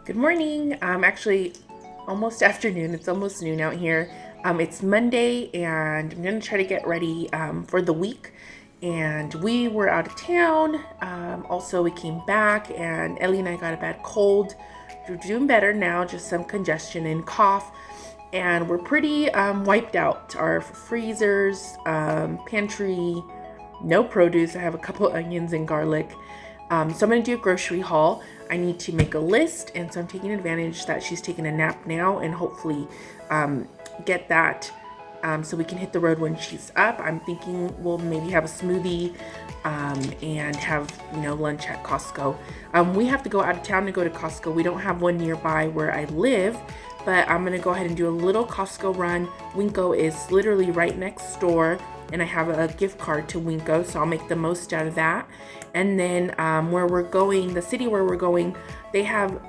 Good morning. Actually, almost afternoon. It's almost noon out here. It's Monday, and I'm gonna try to get ready for the week. And we were out of town. Also, we came back, and Ellie and I got a bad cold. We're doing better now, just some congestion and cough. And we're pretty wiped out. Our freezers, pantry, no produce. I have a couple onions and garlic. So I'm gonna do a grocery haul. I need to make a list, and so I'm taking advantage that she's taking a nap now, and hopefully get that so we can hit the road when she's up. I'm thinking we'll maybe have a smoothie and have lunch at Costco. We have to go out of town to go to Costco. We don't have one nearby where I live, but I'm gonna go ahead and do a little Costco run. Winco is literally right next door, and I have a gift card to Winco, so I'll make the most out of that. And then where we're going, the city where we're going, they have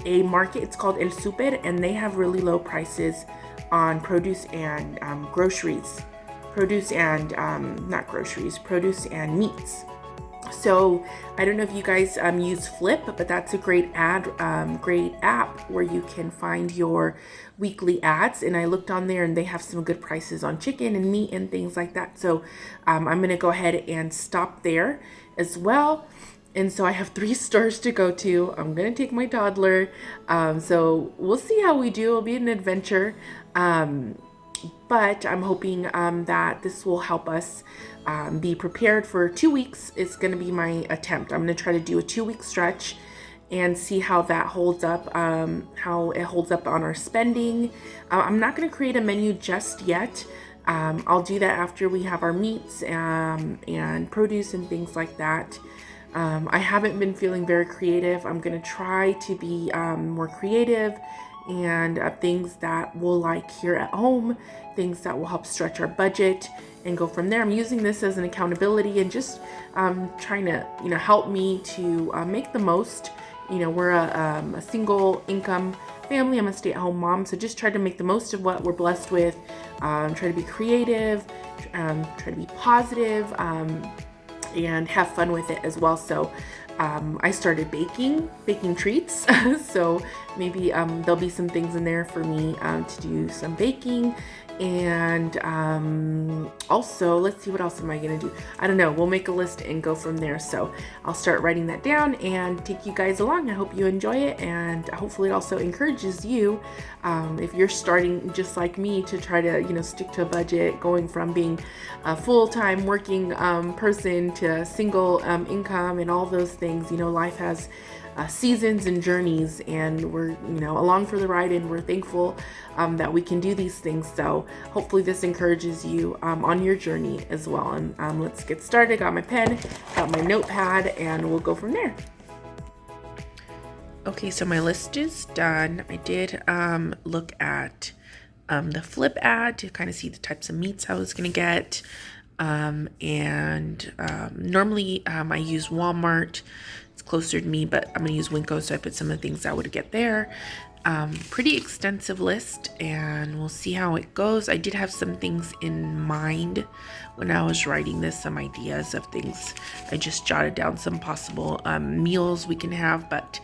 a market. It's called El Super, and they have really low prices on produce and groceries. Produce and not groceries, produce and meats. So I don't know if you guys use Flip, but that's a great app where you can find your weekly ads. And I looked on there, and they have some good prices on chicken and meat and things like that. So I'm gonna go ahead and stop there as well. And so I have 3 stores to go to. I'm gonna take my toddler. So we'll see how we do. It'll be an adventure. But I'm hoping that this will help us be prepared for 2 weeks. It's going to be my attempt. I'm going to try to do a 2-week stretch and see how that holds up, how it holds up on our spending. I'm not going to create a menu just yet. I'll do that after we have our meats and produce and things like that. I haven't been feeling very creative. I'm going to try to be more creative and things that we'll like here at home, things that will help stretch our budget and go from there. I'm using this as an accountability and just trying to help me to make the most. We're a single income family. I'm a stay-at-home mom, so just try to make the most of what we're blessed with. Try to be creative, try to be positive, and have fun with it as well. So I started baking treats. So maybe there'll be some things in there for me to do some baking. And also, let's see, what else am I gonna do? I don't know. We'll make a list and go from there. So I'll start writing that down and take you guys along. I hope you enjoy it, and hopefully it also encourages you if you're starting just like me to try to stick to a budget, going from being a full-time working person to single income and all those things. Life has seasons and journeys, and we're along for the ride, and we're thankful that we can do these things. So hopefully this encourages you on your journey as well. And let's get started. Got my pen, got my notepad, and we'll go from there. Okay, so my list is done. I did look at the Flip ad to kind of see the types of meats I was gonna get. Normally I use Walmart. It's closer to me, but I'm gonna use Winco, so I put some of the things I would get there. Pretty extensive list, and we'll see how it goes. I did have some things in mind when I was writing this, some ideas of things. I just jotted down some possible meals we can have, but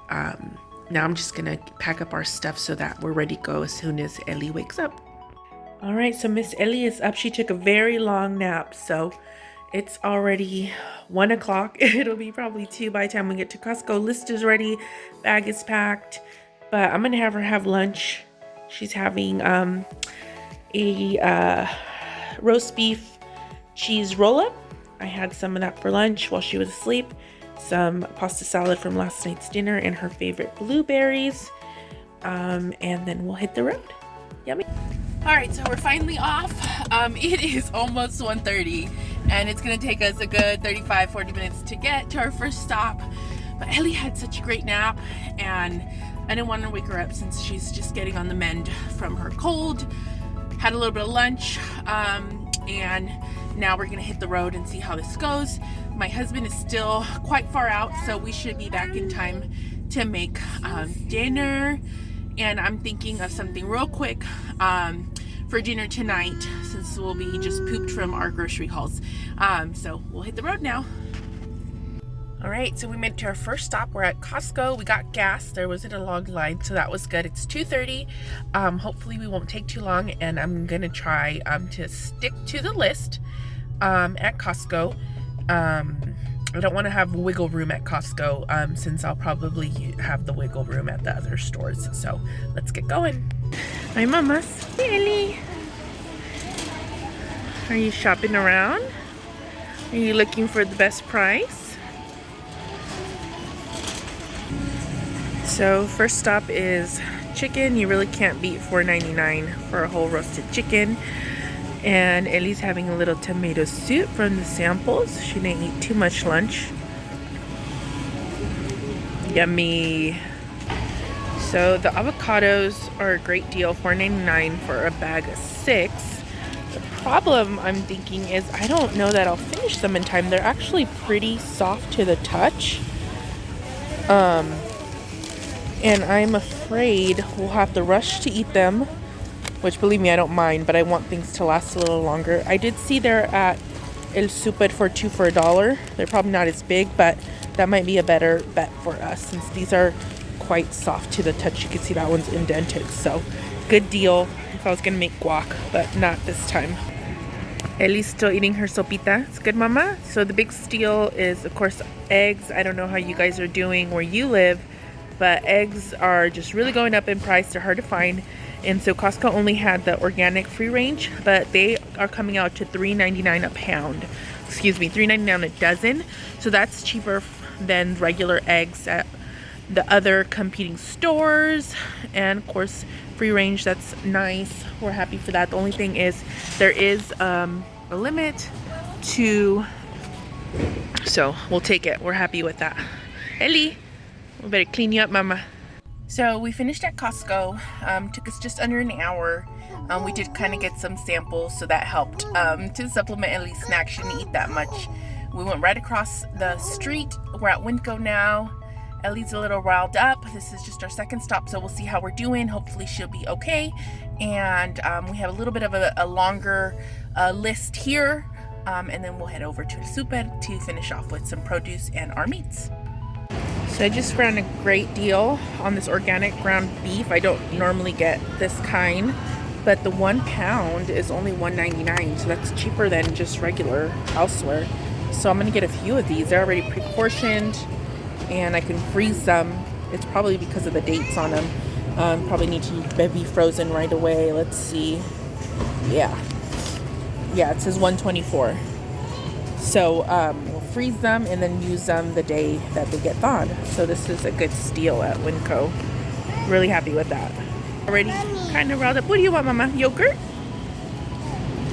now I'm just gonna pack up our stuff so that we're ready to go as soon as Ellie wakes up. All right, so Miss Ellie is up. She took a very long nap, so it's already 1 o'clock. It'll be probably 2 by the time we get to Costco. List is ready, bag is packed, but I'm gonna have her have lunch. She's having a roast beef cheese roll-up. I had some of that for lunch while she was asleep. Some pasta salad from last night's dinner and her favorite blueberries. And then we'll hit the road. Yummy. All right, so we're finally off. It is almost 1:30, and it's gonna take us a good 35-40 minutes to get to our first stop. But Ellie had such a great nap, and I didn't want to wake her up since she's just getting on the mend from her cold. Had a little bit of lunch, and now we're gonna hit the road and see how this goes. My husband is still quite far out, so we should be back in time to make dinner. And I'm thinking of something real quick for dinner tonight, since we'll be just pooped from our grocery hauls. So we'll hit the road now. All right, so we made it to our first stop. We're at Costco. We got gas. There wasn't a long line, so that was good. It's 2:30. Hopefully we won't take too long, and I'm gonna try to stick to the list at Costco. I don't want to have wiggle room at Costco since I'll probably have the wiggle room at the other stores. So let's get going. Hi, mamas. Ellie. Are you shopping around? Are you looking for the best price? So first stop is chicken. You really can't beat $4.99 for a whole roasted chicken. And Ellie's having a little tomato soup from the samples. She didn't eat too much lunch. Yummy. So the avocados are a great deal, $4.99 for a bag of 6. The problem I'm thinking is I don't know that I'll finish them in time. They're actually pretty soft to the touch. And I'm afraid we'll have to rush to eat them, which believe me, I don't mind, but I want things to last a little longer. I did see they're at El Super for 2 for $1. They're probably not as big, but that might be a better bet for us since these are quite soft to the touch. You can see that one's indented, so good deal if I was gonna make guac, but not this time. Ellie's still eating her sopita. It's good, mama. So the big steal is, of course, eggs. I don't know how you guys are doing where you live, but eggs are just really going up in price. They're hard to find. And so Costco only had the organic free range, but they are coming out to $3.99 a pound. Excuse me, $3.99 a dozen. So that's cheaper than regular eggs at the other competing stores. And of course, free range, that's nice. We're happy for that. The only thing is there is a limit to, so we'll take it. We're happy with that. Ellie, we better clean you up, mama. So we finished at Costco. Took us just under an hour. We did kind of get some samples, so that helped to supplement Ellie's snack. She didn't eat that much. We went right across the street. We're at Winco now. Ellie's a little riled up. This is just our second stop, so we'll see how we're doing. Hopefully she'll be okay. And we have a little bit of a longer list here. And then we'll head over to the super to finish off with some produce and our meats. So I just found a great deal on this organic ground beef. I don't normally get this kind, but the 1 pound is only $1.99, so that's cheaper than just regular elsewhere. So I'm gonna get a few of these. They're already pre-portioned and I can freeze them. It's probably because of the dates on them. Probably need to be frozen right away. Let's see. Yeah, it says 124. So we'll freeze them and then use them the day that they get thawed. So this is a good steal at Winco. Really happy with that. Already kind of riled up. What do you want, mama? Yogurt?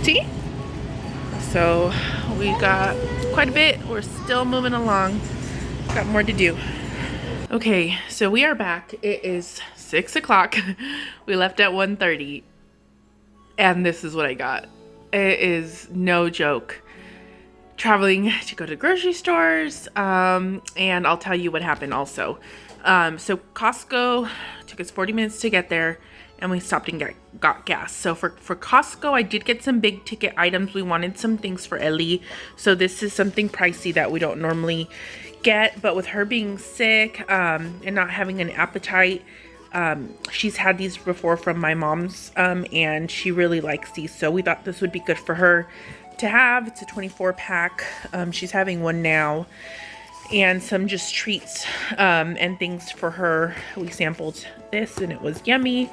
Tea? So we got quite a bit. We're still moving along. Got more to do. Okay, so we are back. It is 6 o'clock. We left at 1:30. And this is what I got. It is no joke. Traveling to go to grocery stores, and I'll tell you what happened also. So Costco took us 40 minutes to get there, and we stopped and got gas. So for Costco, I did get some big ticket items. We wanted some things for Ellie. So this is something pricey that we don't normally get, but with her being sick and not having an appetite, she's had these before from my mom's, and she really likes these. So we thought this would be good for her to have. It's a 24 pack. She's having one now, and some just treats and things for her. We sampled this and it was yummy.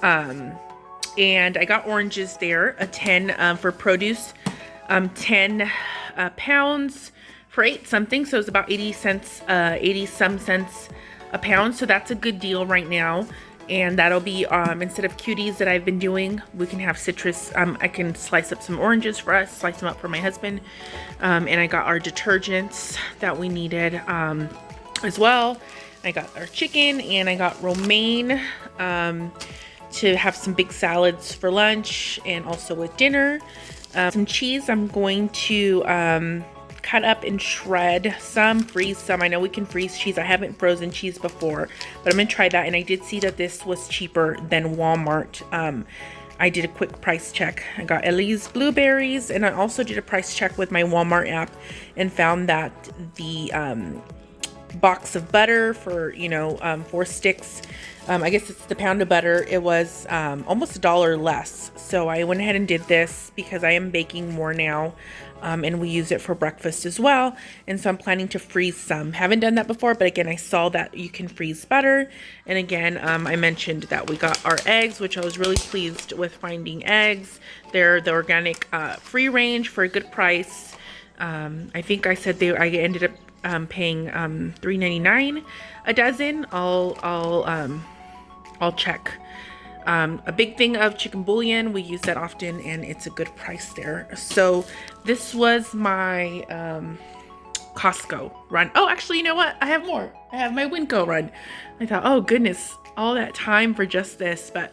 And I got oranges there, a 10 for produce, 10 pounds for 8 something. So it's about 80 cents, 80 some cents a pound. So that's a good deal right now. And that'll be, instead of cuties that I've been doing, we can have citrus. I can slice up some oranges for us, slice them up for my husband. And I got our detergents that we needed as well. I got our chicken and I got romaine to have some big salads for lunch and also with dinner. Some cheese I'm going to cut up and shred some, freeze some. I know we can freeze cheese. I haven't frozen cheese before, but I'm gonna try that. And I did see that this was cheaper than Walmart. I did a quick price check. I got Ellie's blueberries, and I also did a price check with my Walmart app and found that the box of butter for, 4 sticks. I guess it's the pound of butter. It was almost $1 less. So I went ahead and did this because I am baking more now. And we use it for breakfast as well. And so I'm planning to freeze some. Haven't done that before, but again, I saw that you can freeze butter. And again, I mentioned that we got our eggs, which I was really pleased with finding eggs. They're the organic free range for a good price. I think I said I ended up paying $3.99 a dozen. I'll check. A big thing of chicken bouillon, we use that often, and it's a good price there. So this was my Costco run. Oh, actually, you know what? I have more. I have my Winco run. I thought, oh goodness, all that time for just this. But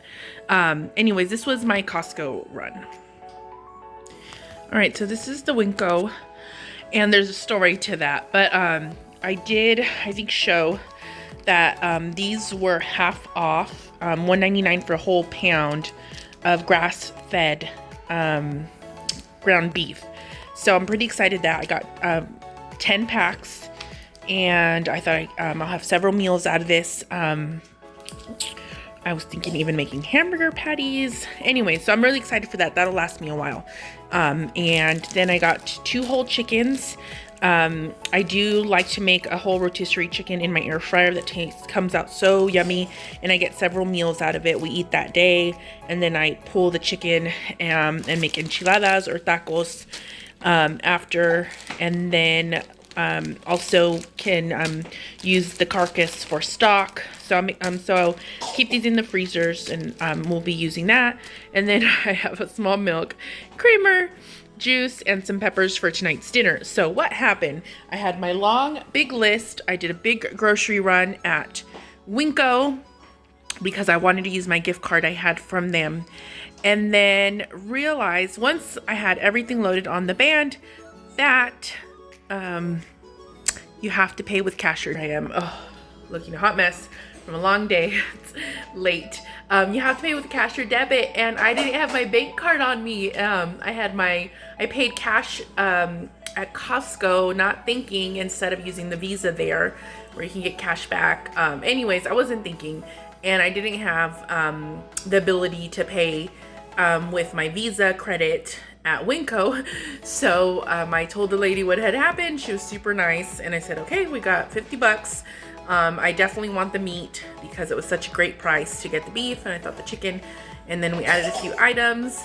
anyways, this was my Costco run. All right, so this is the Winco, and there's a story to that. But I did, I think, show that these were half off, $1.99 for a whole pound of grass-fed ground beef. So I'm pretty excited that I got 10 packs, and I thought I'll have several meals out of this. I was thinking even making hamburger patties. Anyway, so I'm really excited for that. That'll last me a while. And then I got 2 whole chickens. I do like to make a whole rotisserie chicken in my air fryer that comes out so yummy, and I get several meals out of it. We eat that day, and then I pull the chicken and make enchiladas or tacos after, and then also can use the carcass for stock. So so keep these in the freezers, and we'll be using that. And then I have a small milk creamer, juice, and some peppers for tonight's dinner. So what happened? I had my long, big list. I did a big grocery run at Winco because I wanted to use my gift card I had from them. And then realized once I had everything loaded on the band that you have to pay with cash. I am looking a hot mess from a long day. It's late. You have to pay with cash or debit, and I didn't have my bank card on me. I paid cash at Costco, not thinking, instead of using the Visa there where you can get cash back. Anyways, I wasn't thinking, and I didn't have the ability to pay with my Visa credit at Winco. So I told the lady what had happened. She was super nice, and I said, okay, we got 50 bucks. I definitely want the meat because it was such a great price to get the beef, and I thought the chicken, and then we added a few items,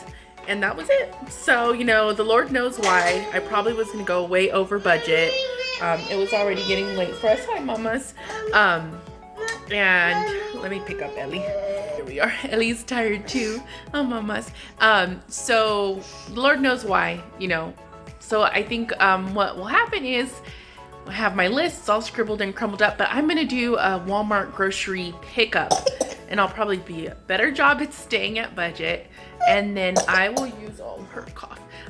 and that was it. So, the Lord knows why. I probably was going to go way over budget. It was already getting late for us. Hi, mamas. And let me pick up Ellie. Here we are. Ellie's tired too. Oh, mamas. So the Lord knows why, So I think what will happen is I have my lists all scribbled and crumbled up, but I'm going to do a Walmart grocery pickup, and I'll probably be a better job at staying at budget. And then I will use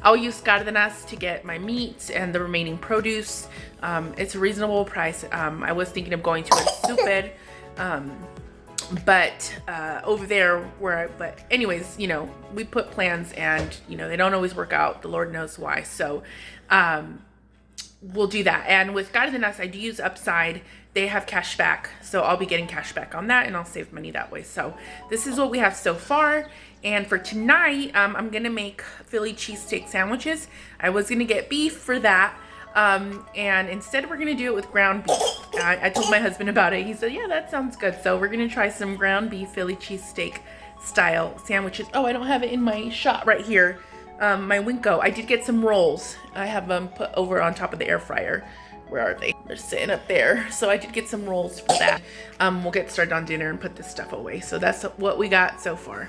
I'll use Cárdenas to get my meat and the remaining produce. It's a reasonable price. I was thinking of going to a super, but over there but anyways, we put plans, and they don't always work out. The Lord knows why. So we'll do that. And with Cárdenas, I do use Upside. They have cash back, so I'll be getting cash back on that, and I'll save money that way. So this is what we have so far. And for tonight, I'm gonna make Philly cheesesteak sandwiches. I was gonna get beef for that, and instead we're gonna do it with ground beef. I told my husband about it. He said, yeah, that sounds good. So we're gonna try some ground beef Philly cheesesteak style sandwiches. Oh, I don't have it in my shot right here. My Winco. I did get some rolls. I have them put over on top of the air fryer. Where are they? They're sitting up there. So I did get some rolls for that. We'll get started on dinner and put this stuff away. So that's what we got so far.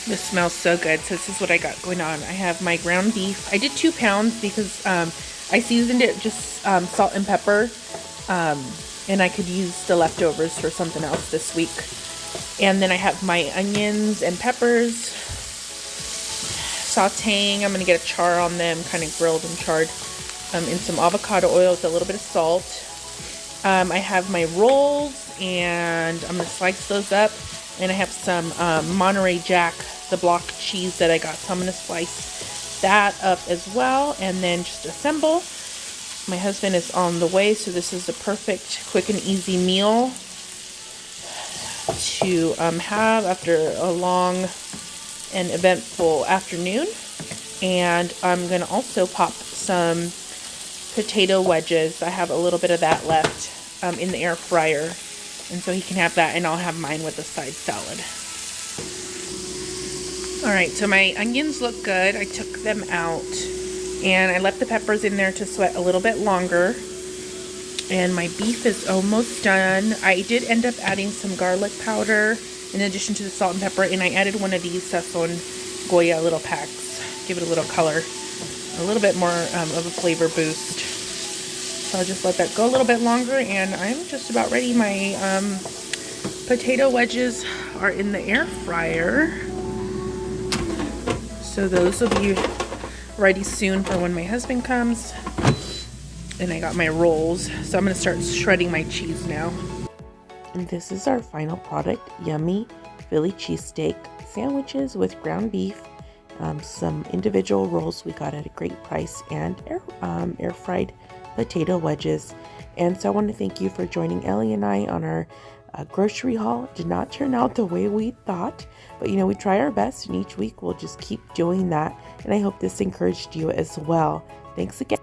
This smells so good. So this is what I got going on. I have my ground beef. I did 2 pounds because I seasoned it just salt and pepper. And I could use the leftovers for something else this week. And then I have my onions and peppers sauteing. I'm going to get a char on them, kind of grilled and charred in some avocado oil with a little bit of salt. I have my rolls, and I'm going to slice those up. And I have some Monterey Jack, the block cheese that I got. So I'm going to slice that up as well and then just assemble. My husband is on the way, so this is the perfect quick and easy meal to have after a long and eventful afternoon. And I'm going to also pop some potato wedges. I have a little bit of that left in the air fryer, and so he can have that and I'll have mine with a side salad. Alright, so my onions look good. I took them out and I left the peppers in there to sweat a little bit longer. And my beef is almost done. I did end up adding some garlic powder in addition to the salt and pepper, and I added one of these Sazon Goya little packs. Give it a little color, a little bit more of a flavor boost. So I'll just let that go a little bit longer, and I'm just about ready. My potato wedges are in the air fryer, so those will be ready soon for when my husband comes. And I got my rolls, so I'm going to start shredding my cheese now. And this is our final product, yummy Philly cheesesteak sandwiches with ground beef, some individual rolls we got at a great price, and air fried potato wedges. And so I want to thank you for joining Ellie and I on our grocery haul. It did not turn out the way we thought, but you know, we try our best, and each week we'll just keep doing that. And I hope this encouraged you as well. Thanks again.